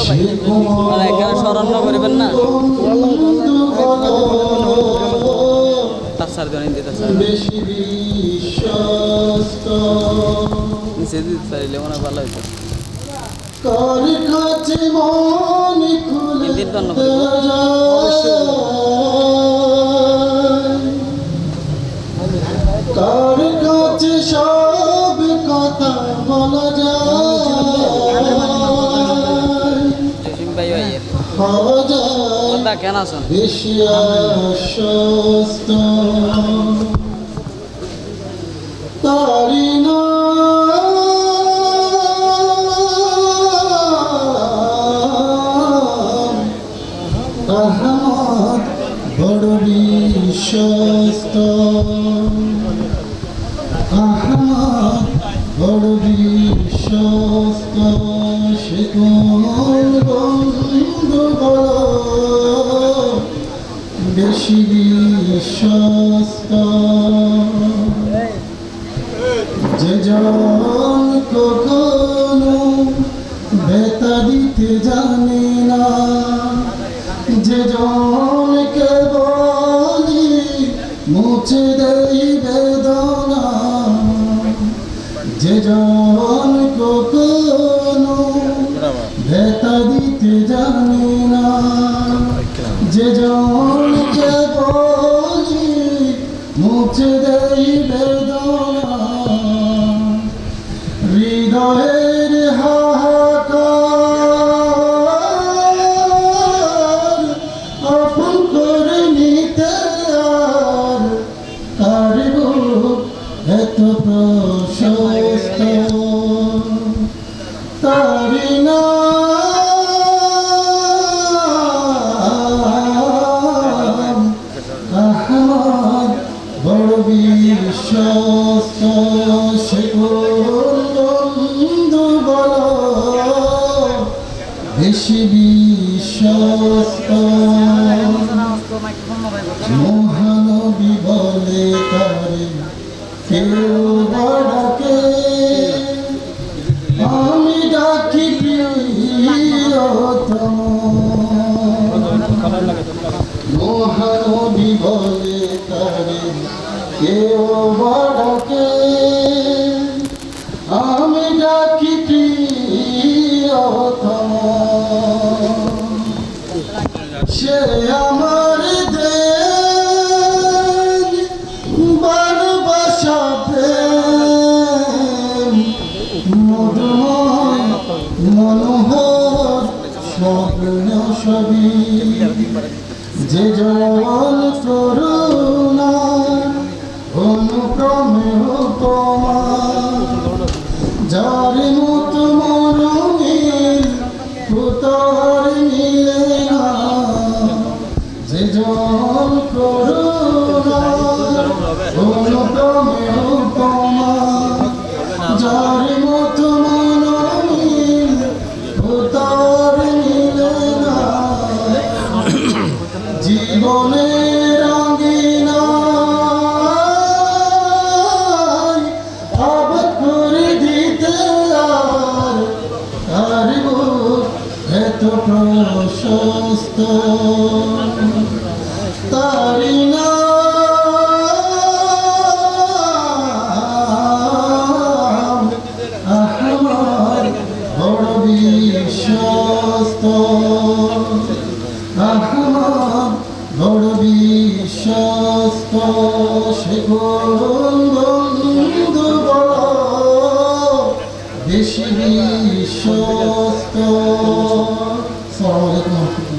মানে এখানে স্মরণ করিবেন না তাছাড়া জানেন দিতে নিচে দিতে চাইলে মনে ভালো হইতো হিন্দির গান কার কাছে সব কথা বলা যায় হওয়া যায় কেন আছেন বেশি আশ্বস্ত তারি না আহমদ বড় বিশ্বস্ত আহমদ বড় বিশ্বস্ত সে কোন বন্ধু বড় বেশি বিশ্বস্ত যে জন কখনো বেতা দিতে জানে না যে জনকে বলি মুছে দেই বেদনা যে জন কখনো বেতা দিতে জানে না যে জনকে বলি মুছে দেই বেদনা হৃদয়ের হাহাকার আপন করে নিতে আর পারব এত প্রশস্ত তারি না আহমদ বড় বিশ্বস্ত সে বন্ধু বলো বেশি বিশ্বস্ত মহানবী বলে তারে কেউ ডাকে আমি ডাকি প্রিয়তম মহানবী বলে তারে কেউ ডাকে আমি ডাকি প্রিয়তম সে আমার দেন ভালোবাসা প্রেম মধুময় মনোহর স্বপ্ন ছবি যে জল করুণা অনুক্রমে উপমা যার মত মরুমিল পুতার মিলে না যে জল করুণা অনুক্রমে উপমা যার মত মরুমিল পুতার মিলে না জীবনের আঙ্গিনা আবাদ করে দিতে আর পারব এত প্রশস্ত তারি না আহমদ বড় বিশ্বস্ত আহমদ বড় বিশ্বস্ত সে বন্ধু বড় বেশি বিশ্বস্ত। আসসালামু আলাইকুম।